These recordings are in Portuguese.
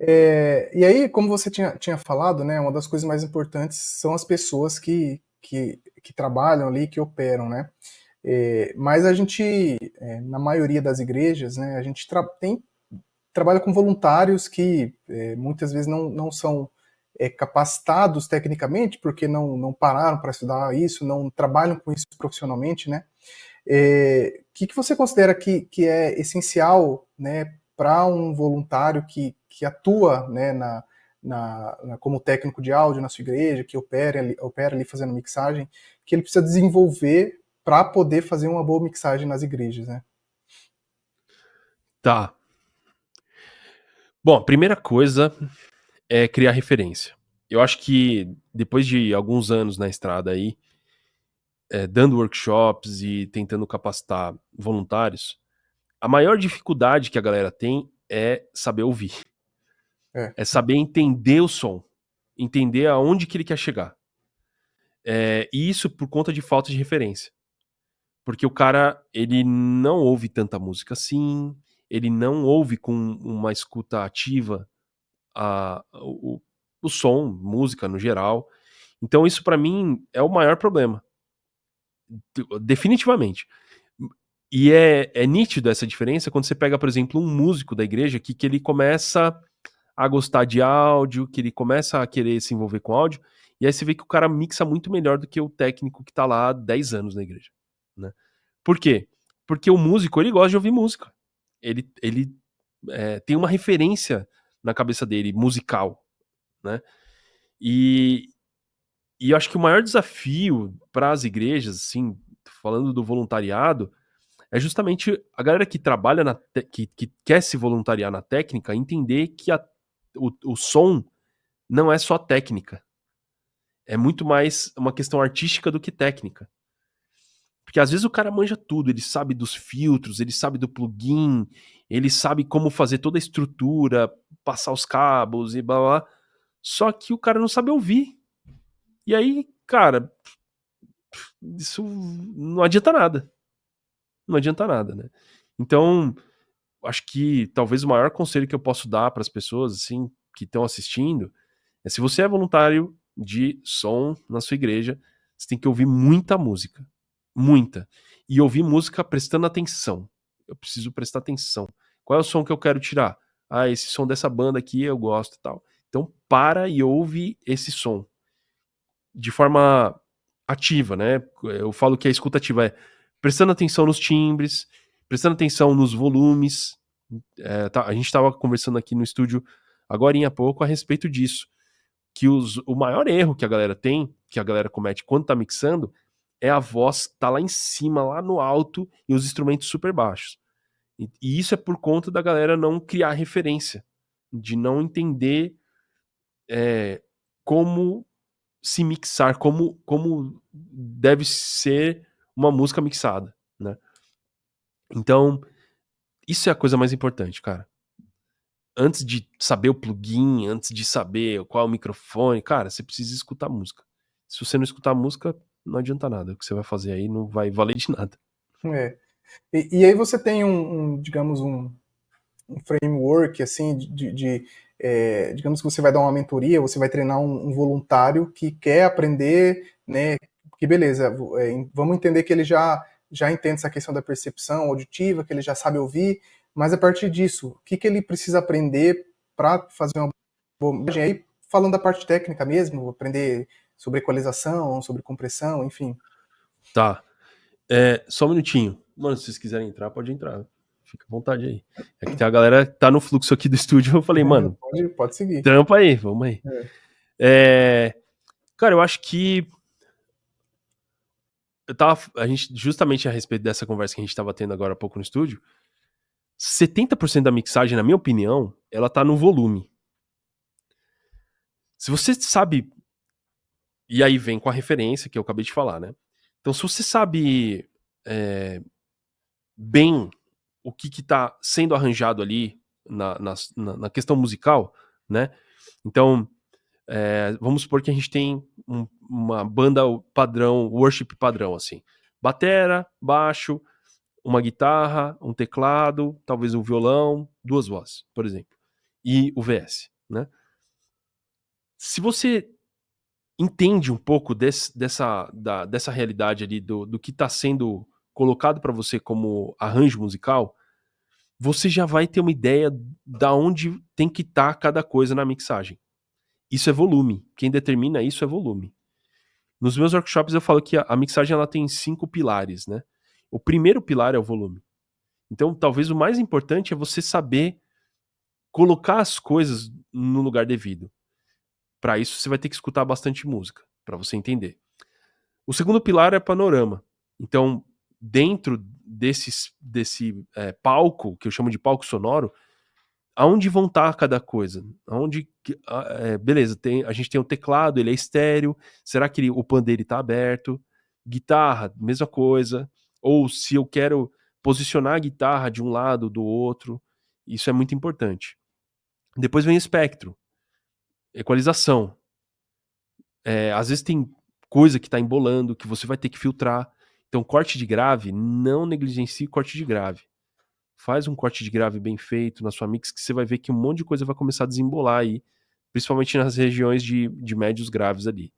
E aí, como você tinha falado, né, uma das coisas mais importantes são as pessoas que trabalham ali, que operam, né? Mas a gente, na maioria das igrejas, né, a gente trabalha com voluntários que muitas vezes não são capacitados tecnicamente, porque não pararam para estudar isso, não trabalham com isso profissionalmente, né? Que você considera que é essencial, né, para um voluntário que atua, né, como técnico de áudio na sua igreja, que opera ali fazendo mixagem, que ele precisa desenvolver para poder fazer uma boa mixagem nas igrejas, né? Tá. Bom, a primeira coisa é criar referência. Eu acho que depois de alguns anos na estrada aí, dando workshops e tentando capacitar voluntários, a maior dificuldade que a galera tem é saber ouvir. É, É saber entender o som. Entender aonde que ele quer chegar. E isso por conta de falta de referência. Porque o cara, ele não ouve tanta música assim, ele não ouve com uma escuta ativa o som, música no geral. Então isso pra mim é o maior problema. Definitivamente. E é nítido essa diferença quando você pega, por exemplo, um músico da igreja que ele começa a gostar de áudio, que ele começa a querer se envolver com áudio, e aí você vê que o cara mixa muito melhor do que o técnico que tá lá há 10 anos na igreja, né? Por quê? Porque o músico, ele gosta de ouvir música. Ele tem uma referência na cabeça dele, musical, né? E, e eu acho que o maior desafio para as igrejas, assim, falando do voluntariado, é justamente a galera que trabalha que quer se voluntariar na técnica entender que o som não é só técnica. É muito mais uma questão artística do que técnica. Porque às vezes o cara manja tudo, ele sabe dos filtros, ele sabe do plugin, ele sabe como fazer toda a estrutura, passar os cabos e blá blá. Só que o cara não sabe ouvir. E aí, cara, isso não adianta nada. Não adianta nada, né? Então, acho que talvez o maior conselho que eu posso dar para as pessoas assim que estão assistindo é: se você é voluntário de som na sua igreja, você tem que ouvir muita música, muita, e ouvir música prestando atenção. Eu preciso prestar atenção. Qual é o som que eu quero tirar? Ah, esse som dessa banda aqui eu gosto e tal. Então para e ouve esse som de forma ativa, né? Eu falo que a escuta ativa é prestando atenção nos timbres, prestando atenção nos volumes. A gente estava conversando aqui no estúdio agora há pouco a respeito disso. Que o maior erro que a galera tem, que a galera comete quando tá mixando, é a voz tá lá em cima, lá no alto, e os instrumentos super baixos. E isso é por conta da galera não criar referência, de não entender é, como se mixar, como deve ser uma música mixada, né? Então, isso é a coisa mais importante, cara. Antes de saber o plugin, antes de saber qual é o microfone, cara, você precisa escutar música. Se você não escutar música, não adianta nada. O que você vai fazer aí não vai valer de nada. é. E aí você tem digamos, um framework, assim, digamos que você vai dar uma mentoria, você vai treinar um voluntário que quer aprender, né, que beleza, vamos entender que ele já entende essa questão da percepção auditiva, que ele já sabe ouvir, mas a partir disso, o que ele precisa aprender para fazer uma boa mixagem? Aí, falando da parte técnica mesmo, aprender sobre equalização, sobre compressão, enfim. Tá. Só um minutinho. Mano, se vocês quiserem entrar, pode entrar. Fica à vontade aí. É que tem a galera que tá no fluxo aqui do estúdio. Eu falei, mano, Pode seguir. trampa aí, vamos aí. É. É, cara, eu acho que a gente, justamente a respeito dessa conversa que a gente tava tendo agora há pouco no estúdio, 70% da mixagem, na minha opinião, ela tá no volume. Se você sabe. E aí vem com a referência que eu acabei de falar, né? Então, se você sabe é, bem o que tá sendo arranjado ali na questão musical, né? Então, vamos supor que a gente tem uma banda padrão, worship padrão, assim. Batera, baixo, uma guitarra, um teclado, talvez um violão, duas vozes, por exemplo. e o VS, né? Se você entende um pouco dessa realidade ali do que está sendo colocado para você como arranjo musical, você já vai ter uma ideia da onde tem que estar cada coisa na mixagem. Isso é volume. Quem determina isso é volume. Nos meus workshops eu falo que a mixagem ela tem 5 pilares, né? O primeiro pilar é o volume. Então, talvez o mais importante é você saber colocar as coisas no lugar devido. Para isso, você vai ter que escutar bastante música, para você entender. O segundo pilar é panorama. Então, dentro desse palco, que eu chamo de palco sonoro, aonde vão estar cada coisa? Beleza, a gente tem o teclado, ele é estéreo. Será que o pan dele está aberto? Guitarra, mesma coisa. Ou se eu quero posicionar a guitarra de um lado, do outro. Isso é muito importante. Depois vem o espectro, equalização. Às vezes tem coisa que está embolando, que você vai ter que filtrar. Então, corte de grave, não negligencie corte de grave. Faz um corte de grave bem feito na sua mix, que você vai ver que um monte de coisa vai começar a desembolar aí, principalmente nas regiões de médios graves ali.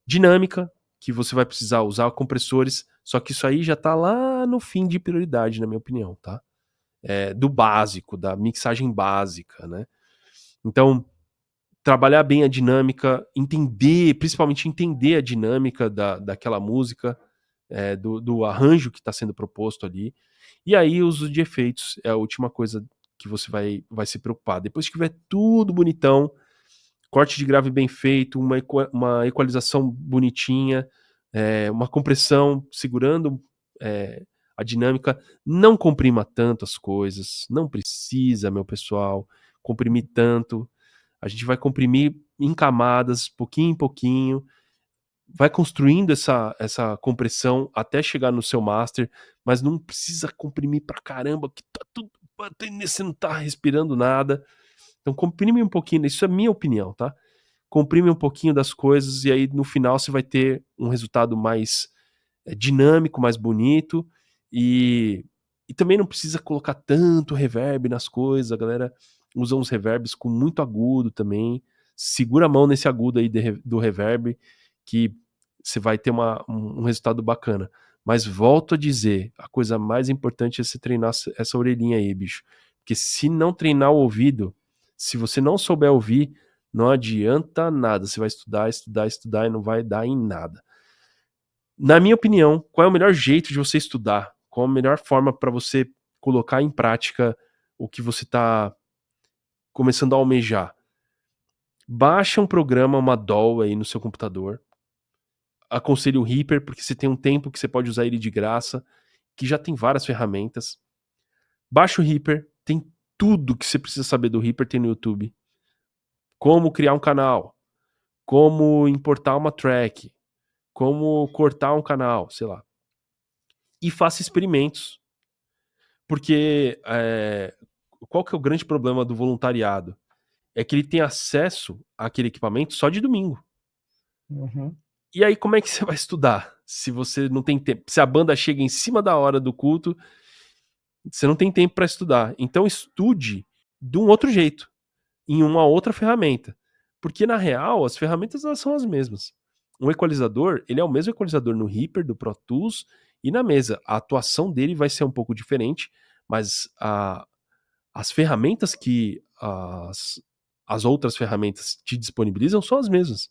Dinâmica, que você vai precisar usar compressores, só que isso aí já tá lá no fim de prioridade, na minha opinião, tá? Do básico, da mixagem básica, né? Então, trabalhar bem a dinâmica, principalmente entender a dinâmica daquela música, do arranjo que está sendo proposto ali. E aí, o uso de efeitos é a última coisa que você vai se preocupar. Depois que tiver tudo bonitão, corte de grave bem feito, uma equalização bonitinha, uma compressão segurando a dinâmica, não comprima tanto as coisas, não precisa, meu pessoal, comprimir tanto. A gente vai comprimir em camadas, pouquinho em pouquinho, vai construindo essa compressão até chegar no seu master, mas não precisa comprimir pra caramba, que tá tudo batendo, você não tá respirando nada. Então comprime um pouquinho, isso é minha opinião, tá? Comprime um pouquinho das coisas e aí no final você vai ter um resultado mais dinâmico, mais bonito e também não precisa colocar tanto reverb nas coisas, a galera usa uns reverbs com muito agudo também, segura a mão nesse agudo aí do reverb que você vai ter um resultado bacana. Mas volto a dizer, a coisa mais importante é você treinar essa orelhinha aí, bicho. Porque se não treinar o ouvido, se você não souber ouvir, não adianta nada. Você vai estudar, estudar, estudar e não vai dar em nada. Na minha opinião, qual é o melhor jeito de você estudar? Qual a melhor forma para você colocar em prática o que você está começando a almejar? Baixa um programa, uma DAW aí no seu computador. Aconselho o Reaper, porque você tem um tempo que você pode usar ele de graça, que já tem várias ferramentas. Baixa o Reaper, tem tudo que você precisa saber do Reaper, tem no YouTube. Como criar um canal, como importar uma track, como cortar um canal, sei lá. E faça experimentos. Porque qual que é o grande problema do voluntariado? É que ele tem acesso àquele equipamento só de domingo. Uhum. E aí, como é que você vai estudar? Se você não tem tempo. Se a banda chega em cima da hora do culto, você não tem tempo para estudar. Então, estude de um outro jeito, em uma outra ferramenta. Porque, na real, as ferramentas elas são as mesmas. Um equalizador, ele é o mesmo equalizador no Reaper, do Pro Tools e na mesa. A atuação dele vai ser um pouco diferente, mas as ferramentas que as outras ferramentas te disponibilizam são as mesmas.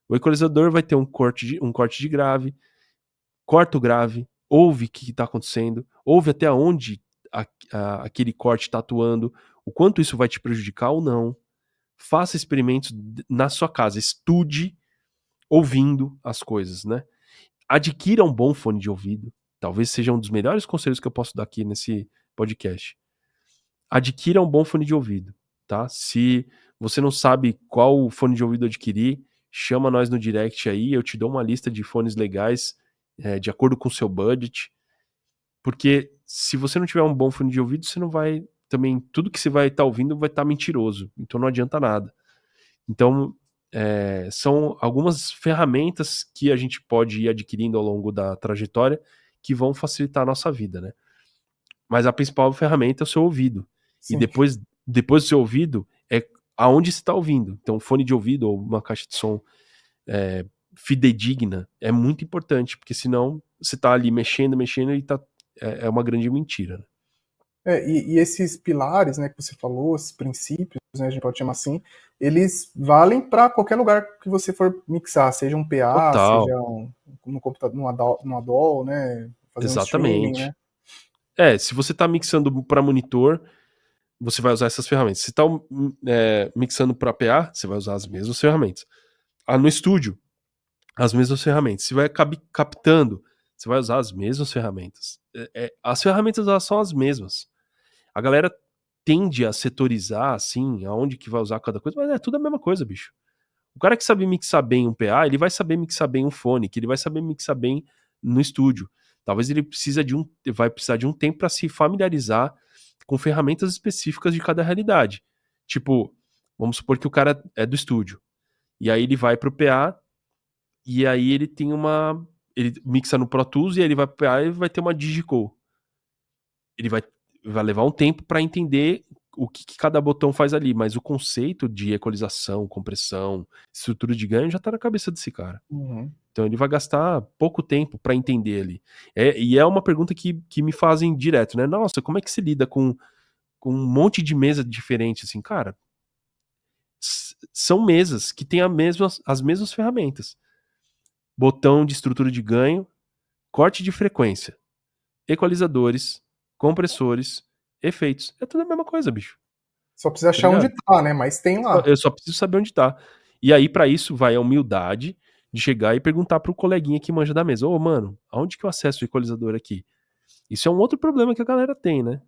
O equalizador vai ter um corte de grave, corta o grave, ouve o que está acontecendo, ouve até onde aquele corte está atuando, o quanto isso vai te prejudicar ou não. Faça experimentos na sua casa, estude ouvindo as coisas, né? Adquira um bom fone de ouvido. Talvez seja um dos melhores conselhos que eu posso dar aqui nesse podcast. Adquira um bom fone de ouvido, tá? Se você não sabe qual fone de ouvido adquirir, chama nós no direct aí, eu te dou uma lista de fones legais, de acordo com o seu budget, porque se você não tiver um bom fone de ouvido, você não vai, também, tudo que você vai estar ouvindo vai estar mentiroso, então não adianta nada. Então, são algumas ferramentas que a gente pode ir adquirindo ao longo da trajetória que vão facilitar a nossa vida, né? Mas a principal ferramenta é o seu ouvido. E Sim. depois depois do seu ouvido, é aonde você está ouvindo. Então, fone de ouvido ou uma caixa de som fidedigna é muito importante, porque senão você tá ali mexendo e é uma grande mentira. Né? E esses pilares, né, que você falou, esses princípios, né, a gente pode chamar assim, eles valem para qualquer lugar que você for mixar, seja um PA, Total, seja no computador, numa DAW, né, fazer um streaming, exatamente. né? Se você tá mixando para monitor, você vai usar essas ferramentas. Se tá mixando para PA, você vai usar as mesmas ferramentas. No estúdio, as mesmas ferramentas. Se vai captando, você vai usar as mesmas ferramentas. As ferramentas elas são as mesmas. A galera tende a setorizar, assim, aonde que vai usar cada coisa, mas é tudo a mesma coisa, bicho. O cara que sabe mixar bem um PA, ele vai saber mixar bem um fone, que ele vai saber mixar bem no estúdio. Talvez ele vai precisar de um tempo para se familiarizar com ferramentas específicas de cada realidade. Tipo, vamos supor que o cara é do estúdio. E aí ele vai pro PA e aí ele tem ele mixa no Pro Tools e aí ele vai pro PA e vai ter uma Digico. Ele vai levar um tempo para entender o que cada botão faz ali, mas o conceito de equalização, compressão, estrutura de ganho já tá na cabeça desse cara. Uhum. Então ele vai gastar pouco tempo para entender ali. E é uma pergunta que me fazem direto, né? Nossa, como é que se lida com um monte de mesa diferente, assim? Cara, são mesas que têm as mesmas ferramentas. Botão de estrutura de ganho, corte de frequência, equalizadores, compressores, efeitos. É tudo a mesma coisa, bicho. Só precisa Tá achar onde ligado? tá, né? Mas tem lá. Eu só preciso saber onde tá. E aí, pra isso, vai a humildade de chegar e perguntar pro coleguinha que manja da mesa: Ô, mano, aonde que eu acesso o equalizador aqui? Isso é um outro problema que a galera tem, né?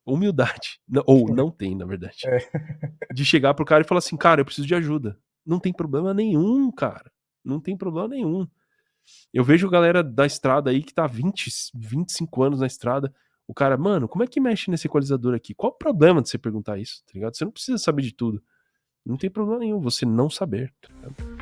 Humildade. Ou não tem, na verdade. É. De chegar pro cara e falar assim: cara, eu preciso de ajuda. Não tem problema nenhum, cara. Não tem problema nenhum. Eu vejo galera da estrada aí que tá 25 anos na estrada. O cara, mano, como é que mexe nesse equalizador aqui? Qual o problema de você perguntar isso, tá ligado? Você não precisa saber de tudo. Não tem problema nenhum você não saber, tá ligado?